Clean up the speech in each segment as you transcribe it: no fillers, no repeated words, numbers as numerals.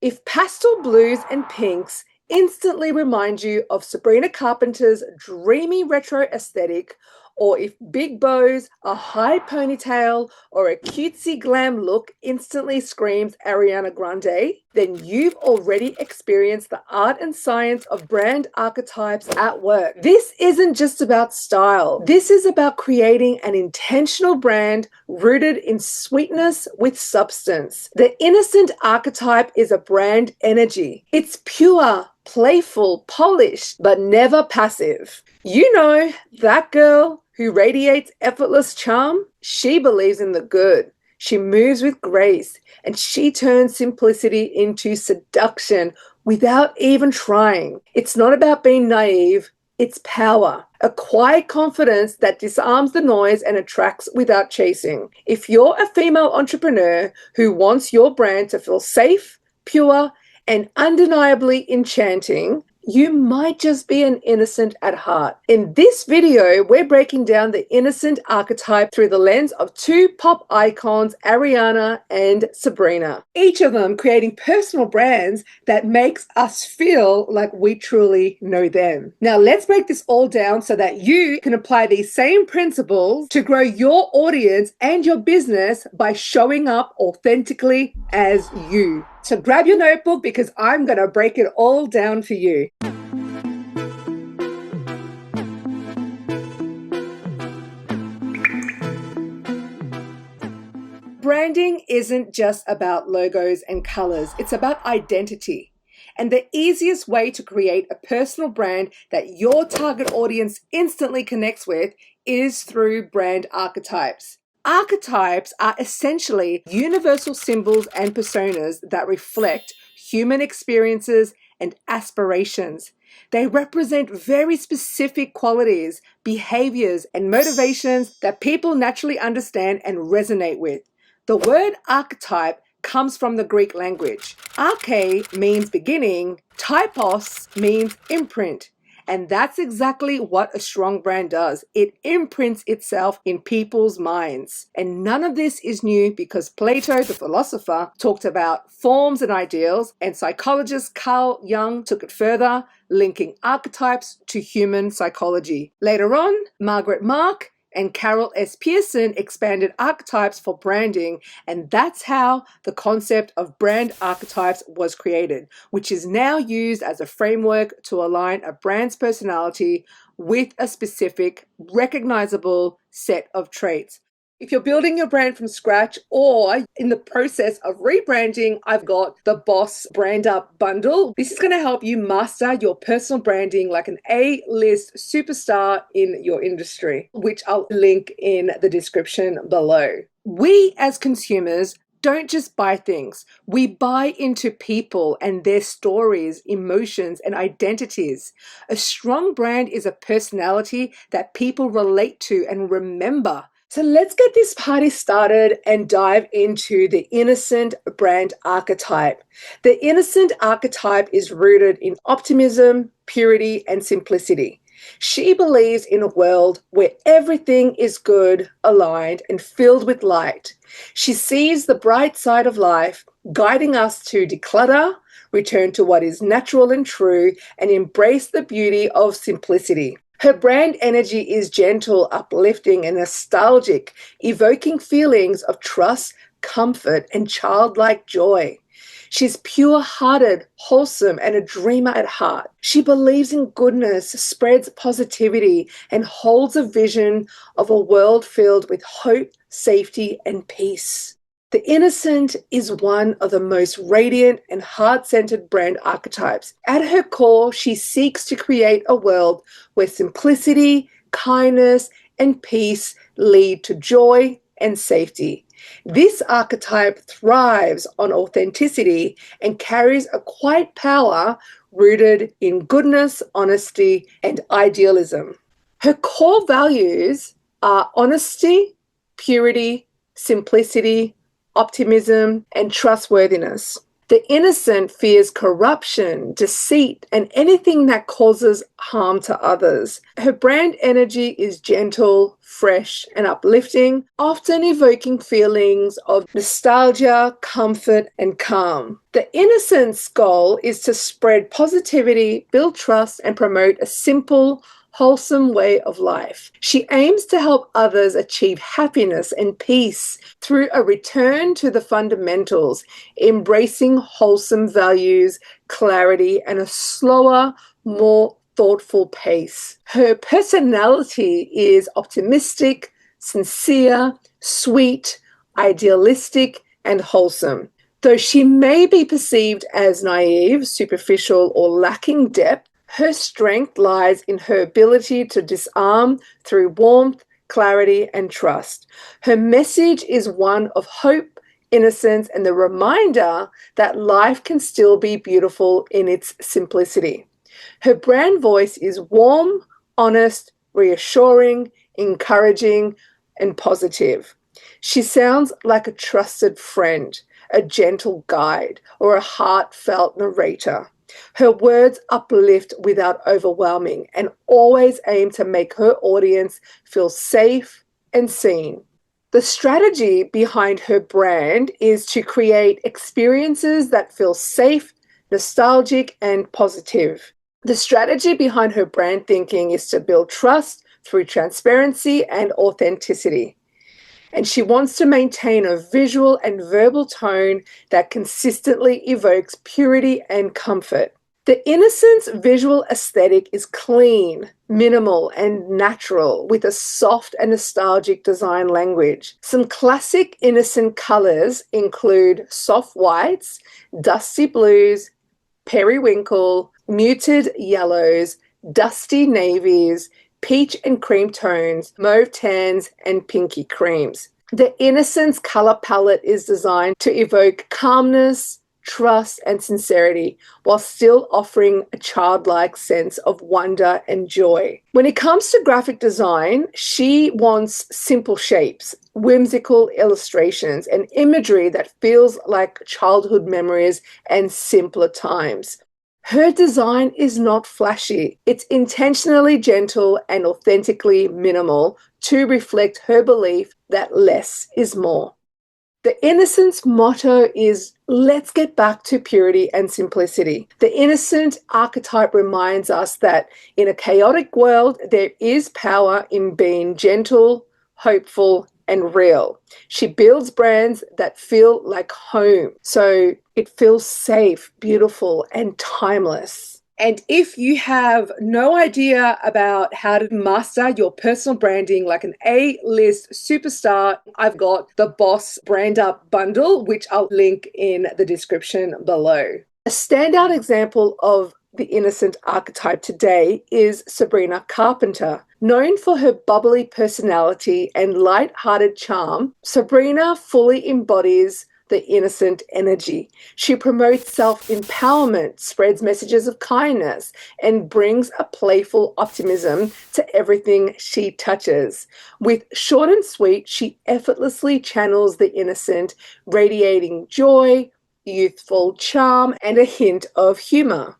If pastel blues and pinks instantly remind you of Sabrina Carpenter's dreamy retro aesthetic, or if big bows, a high ponytail, or a cutesy glam look instantly screams Ariana Grande, then you've already experienced the art and science of brand archetypes at work. This isn't just about style. This is about creating an intentional brand rooted in sweetness with substance. The Innocent Archetype is a brand energy. It's pure, playful, polished, but never passive. You know, that girl who radiates effortless charm. She believes in the good. She moves with grace, and she turns simplicity into seduction without even trying. It's not about being naive, it's power. A quiet confidence that disarms the noise and attracts without chasing. If you're a female entrepreneur who wants your brand to feel safe, pure, and undeniably enchanting, you might just be an innocent at heart. In this video, we're breaking down the Innocent Archetype through the lens of two pop icons, Ariana and Sabrina. Each of them creating personal brands that makes us feel like we truly know them. Now let's break this all down so that you can apply these same principles to grow your audience and your business by showing up authentically as you. So grab your notebook because I'm going to break it all down for you. Branding isn't just about logos and colors. It's about identity. And the easiest way to create a personal brand that your target audience instantly connects with is through brand archetypes. Archetypes are essentially universal symbols and personas that reflect human experiences and aspirations. They represent very specific qualities, behaviors, and motivations that people naturally understand and resonate with. The word archetype comes from the Greek language. Arche means beginning, typos means imprint. And that's exactly what a strong brand does. It imprints itself in people's minds. And none of this is new because Plato, the philosopher, talked about forms and ideals, and psychologist Carl Jung took it further, linking archetypes to human psychology. Later on, Margaret Mark and Carol S. Pearson expanded archetypes for branding, and that's how the concept of brand archetypes was created, which is now used as a framework to align a brand's personality with a specific, recognizable set of traits. If you're building your brand from scratch or in the process of rebranding, I've got the Boss Brand Up Bundle. This is going to help you master your personal branding like an A-list superstar in your industry, which I'll link in the description below. We as consumers don't just buy things. We buy into people and their stories, emotions, and identities. A strong brand is a personality that people relate to and remember. So let's get this party started and dive into the Innocent Brand Archetype. The Innocent Archetype is rooted in optimism, purity, and simplicity. She believes in a world where everything is good, aligned, and filled with light. She sees the bright side of life, guiding us to declutter, return to what is natural and true, and embrace the beauty of simplicity. Her brand energy is gentle, uplifting, and nostalgic, evoking feelings of trust, comfort, and childlike joy. She's pure-hearted, wholesome, and a dreamer at heart. She believes in goodness, spreads positivity, and holds a vision of a world filled with hope, safety, and peace. The Innocent is one of the most radiant and heart-centered brand archetypes. At her core, she seeks to create a world where simplicity, kindness, and peace lead to joy and safety. This archetype thrives on authenticity and carries a quiet power rooted in goodness, honesty, and idealism. Her core values are honesty, purity, simplicity, optimism, and trustworthiness. The innocent fears corruption, deceit, and anything that causes harm to others. Her brand energy is gentle, fresh, and uplifting, often evoking feelings of nostalgia, comfort, and calm. The innocent's goal is to spread positivity, build trust, and promote a simple, wholesome way of life. She aims to help others achieve happiness and peace through a return to the fundamentals, embracing wholesome values, clarity, and a slower, more thoughtful pace. Her personality is optimistic, sincere, sweet, idealistic, and wholesome. Though she may be perceived as naive, superficial, or lacking depth, her strength lies in her ability to disarm through warmth, clarity, and trust. Her message is one of hope, innocence, and the reminder that life can still be beautiful in its simplicity. Her brand voice is warm, honest, reassuring, encouraging, and positive. She sounds like a trusted friend, a gentle guide, or a heartfelt narrator. Her words uplift without overwhelming and always aim to make her audience feel safe and seen. The strategy behind her brand is to create experiences that feel safe, nostalgic, and positive. The strategy behind her brand thinking is to build trust through transparency and authenticity. And she wants to maintain a visual and verbal tone that consistently evokes purity and comfort. The Innocent's visual aesthetic is clean, minimal, and natural, with a soft and nostalgic design language. Some classic Innocent colors include soft whites, dusty blues, periwinkle, muted yellows, dusty navies, peach and cream tones, mauve tans, and pinky creams. The Innocent's color palette is designed to evoke calmness, trust, and sincerity, while still offering a childlike sense of wonder and joy. When it comes to graphic design, she wants simple shapes, whimsical illustrations, and imagery that feels like childhood memories and simpler times. Her design is not flashy. It's intentionally gentle and authentically minimal to reflect her belief that less is more. The Innocent's motto is, let's get back to purity and simplicity. The Innocent archetype reminds us that in a chaotic world, there is power in being gentle, hopeful, and real. She builds brands that feel like home, so it feels safe, beautiful, and timeless. And if you have no idea about how to master your personal branding like an A-list superstar, I've got the Boss Brand Up bundle, which I'll link in the description below. A standout example of the Innocent archetype today is Sabrina Carpenter. Known for her bubbly personality and light-hearted charm, Sabrina fully embodies the innocent energy. She promotes self-empowerment, spreads messages of kindness, and brings a playful optimism to everything she touches. With short and sweet, she effortlessly channels the innocent, radiating joy, youthful charm, and a hint of humor.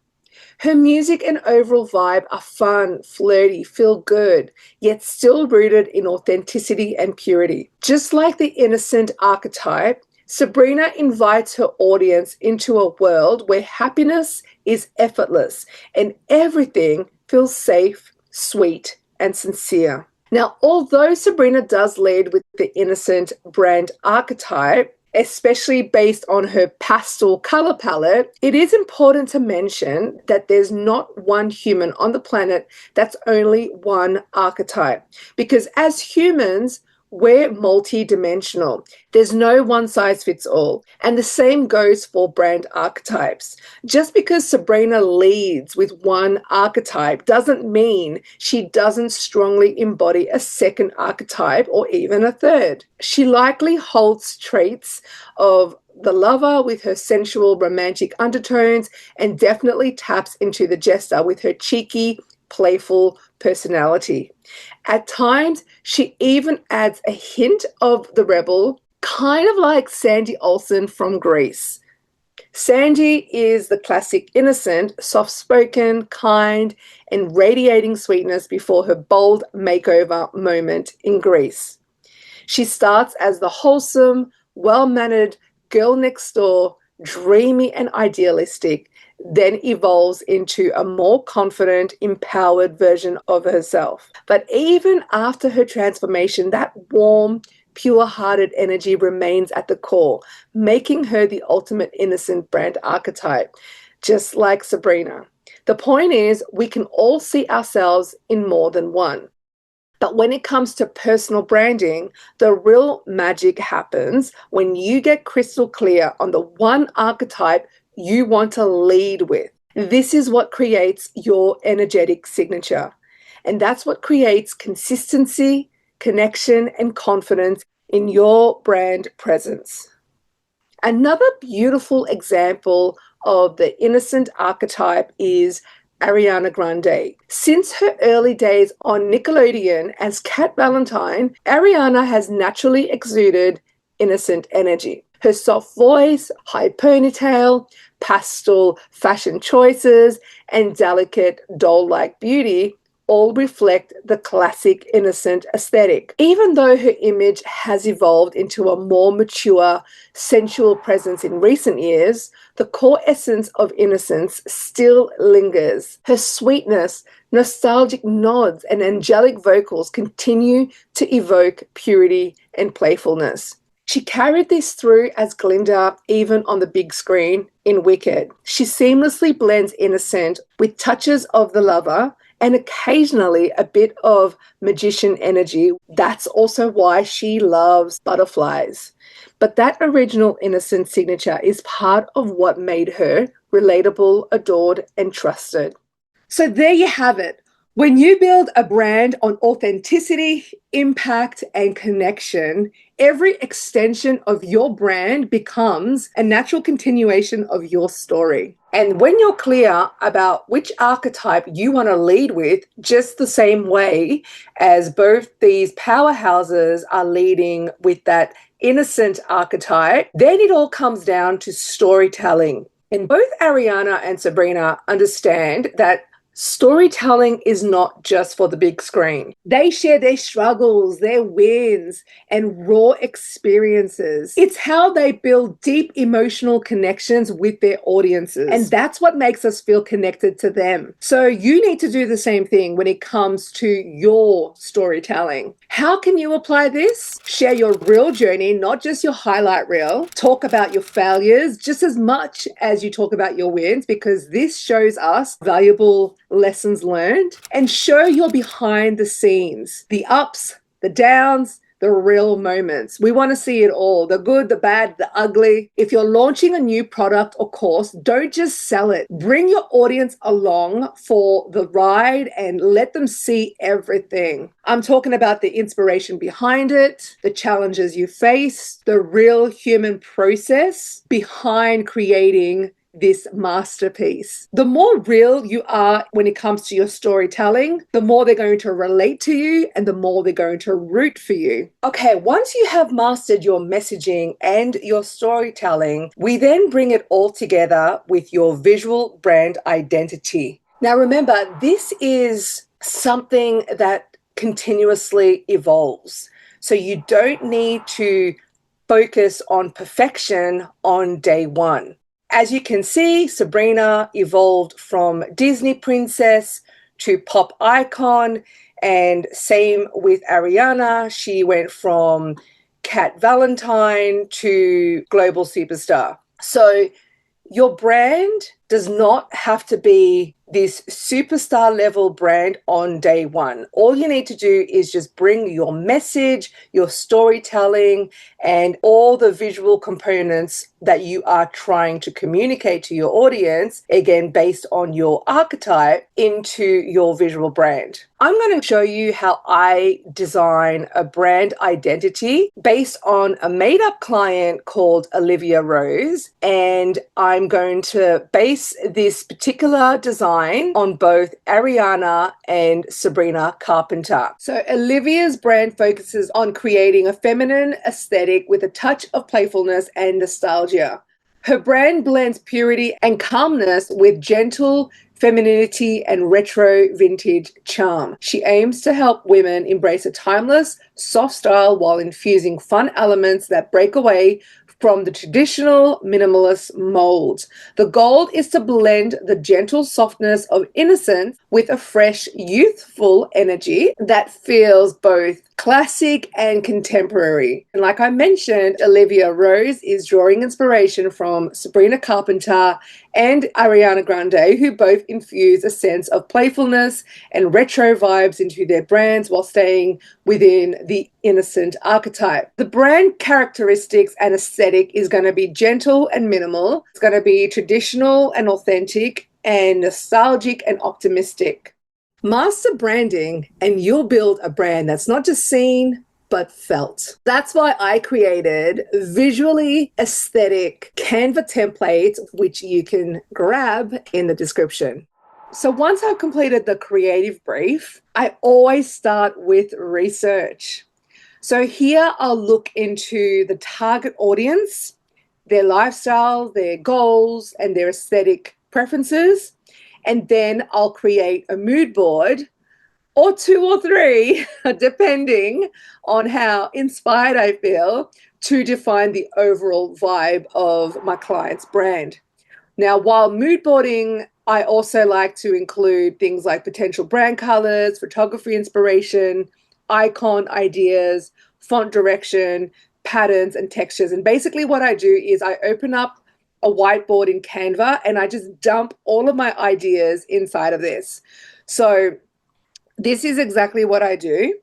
Her music and overall vibe are fun, flirty, feel good, yet still rooted in authenticity and purity. Just like the Innocent archetype, Sabrina invites her audience into a world where happiness is effortless and everything feels safe, sweet, and sincere. Now, although Sabrina does lead with the Innocent brand archetype, especially based on her pastel color palette, it is important to mention that there's not one human on the planet that's only one archetype. Because as humans, we're multi-dimensional. There's no one size fits all. And the same goes for brand archetypes. Just because Sabrina leads with one archetype doesn't mean she doesn't strongly embody a second archetype or even a third. She likely holds traits of the lover with her sensual romantic undertones and definitely taps into the jester with her cheeky, playful personality. At times, she even adds a hint of the rebel, kind of like Sandy Olsen from Grease. Sandy is the classic innocent, soft-spoken, kind, and radiating sweetness before her bold makeover moment in Greece. She starts as the wholesome, well-mannered girl next door, dreamy and idealistic, then evolves into a more confident, empowered version of herself. But even after her transformation, that warm, pure-hearted energy remains at the core, making her the ultimate innocent brand archetype, just like Sabrina. The point is, we can all see ourselves in more than one. But when it comes to personal branding, the real magic happens when you get crystal clear on the one archetype you want to lead with. This is what creates your energetic signature. And that's what creates consistency, connection, and confidence in your brand presence. Another beautiful example of the innocent archetype is Ariana Grande. Since her early days on Nickelodeon as Cat Valentine, Ariana has naturally exuded innocent energy. Her soft voice, high ponytail, pastel fashion choices, and delicate doll-like beauty all reflect the classic innocent aesthetic. Even though her image has evolved into a more mature, sensual presence in recent years, the core essence of innocence still lingers. Her sweetness, nostalgic nods, and angelic vocals continue to evoke purity and playfulness. She carried this through as Glinda even on the big screen in Wicked. She seamlessly blends innocent with touches of the lover and occasionally a bit of magician energy. That's also why she loves butterflies. But that original innocent signature is part of what made her relatable, adored, and trusted. So there you have it. When you build a brand on authenticity, impact, and connection, every extension of your brand becomes a natural continuation of your story. And when you're clear about which archetype you want to lead with, just the same way as both these powerhouses are leading with that innocent archetype, then it all comes down to storytelling. And both Ariana and Sabrina understand that storytelling is not just for the big screen. They share their struggles, their wins, and raw experiences. It's how they build deep emotional connections with their audiences. And that's what makes us feel connected to them. So you need to do the same thing when it comes to your storytelling. How can you apply this? Share your real journey, not just your highlight reel. Talk about your failures just as much as you talk about your wins, because this shows us valuable lessons learned, and show your behind the scenes, the ups, the downs, the real moments. We want to see it all, the good, the bad, the ugly. If you're launching a new product or course, don't just sell it. Bring your audience along for the ride and let them see everything. I'm talking about the inspiration behind it, the challenges you face, the real human process behind creating this masterpiece. The more real you are when it comes to your storytelling, the more they're going to relate to you and the more they're going to root for you. Okay, once you have mastered your messaging and your storytelling, we then bring it all together with your visual brand identity. Now remember, this is something that continuously evolves. So you don't need to focus on perfection on day one. As you can see, Sabrina evolved from Disney princess to pop icon, and same with Ariana. She went from Cat Valentine to global superstar. So your brand does not have to be this superstar level brand on day one. All you need to do is just bring your message, your storytelling, and all the visual components that you are trying to communicate to your audience, again, based on your archetype, into your visual brand. I'm going to show you how I design a brand identity based on a made-up client called Olivia Rose, and I'm going to base this particular design on both Ariana and Sabrina Carpenter. So Olivia's brand focuses on creating a feminine aesthetic with a touch of playfulness and nostalgia. Her brand blends purity and calmness with gentle femininity and retro vintage charm. She aims to help women embrace a timeless, soft style while infusing fun elements that break away from the traditional minimalist mold. The goal is to blend the gentle softness of innocence with a fresh, youthful energy that feels both classic and contemporary. And like I mentioned, Olivia Rose is drawing inspiration from Sabrina Carpenter and Ariana Grande, who both infuse a sense of playfulness and retro vibes into their brands while staying within the Innocent Archetype. The brand characteristics and aesthetic is going to be gentle and minimal. It's going to be traditional and authentic and nostalgic and optimistic. Master branding and you'll build a brand that's not just seen, but felt. That's why I created visually aesthetic Canva templates, which you can grab in the description. So once I've completed the creative brief, I always start with research. So here I'll look into the target audience, their lifestyle, their goals, and their aesthetic preferences. And then I'll create a mood board, or 2 or 3, depending on how inspired I feel, to define the overall vibe of my client's brand. Now, while mood boarding, I also like to include things like potential brand colors, photography inspiration, icon ideas, font direction, patterns, and textures. And basically what I do is I open up a whiteboard in Canva and I just dump all of my ideas inside of this. So this is exactly what I do.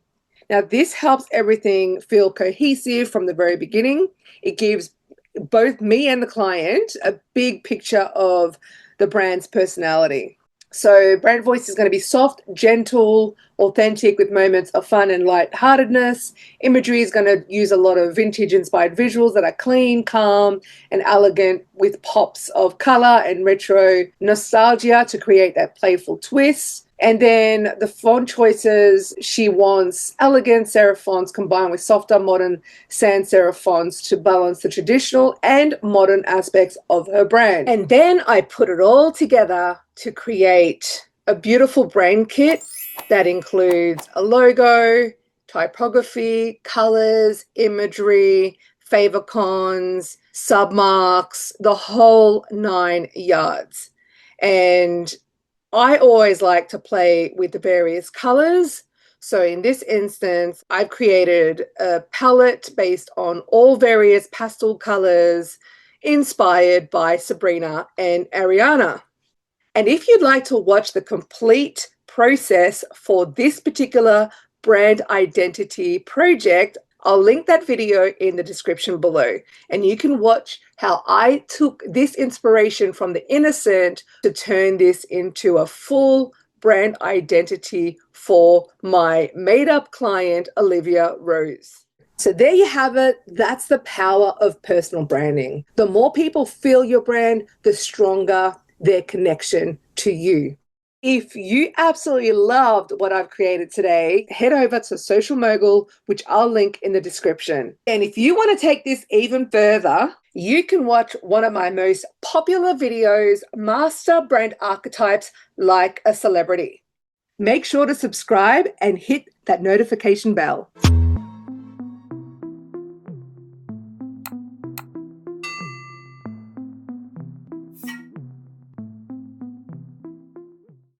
Now, this helps everything feel cohesive from the very beginning. It gives both me and the client a big picture of the brand's personality. So brand voice is going to be soft, gentle, authentic with moments of fun and lightheartedness. Imagery is going to use a lot of vintage-inspired visuals that are clean, calm, and elegant with pops of color and retro nostalgia to create that playful twist. And then the font choices, she wants elegant serif fonts combined with softer modern sans serif fonts to balance the traditional and modern aspects of her brand. And then I put it all together to create a beautiful brand kit that includes a logo, typography, colors, imagery, favicons, submarks, the whole 9 yards. And I always like to play with the various colors. So in this instance, I've created a palette based on all various pastel colors inspired by Sabrina and Ariana. And if you'd like to watch the complete process for this particular brand identity project, I'll link that video in the description below, and you can watch how I took this inspiration from the Innocent to turn this into a full brand identity for my made-up client, Olivia Rose. So there you have it. That's the power of personal branding. The more people feel your brand, the stronger their connection to you. If you absolutely loved what I've created today, head over to Social Mogul, which I'll link in the description. And if you want to take this even further, you can watch one of my most popular videos, Master Brand Archetypes Like a Celebrity. Make sure to subscribe and hit that notification bell.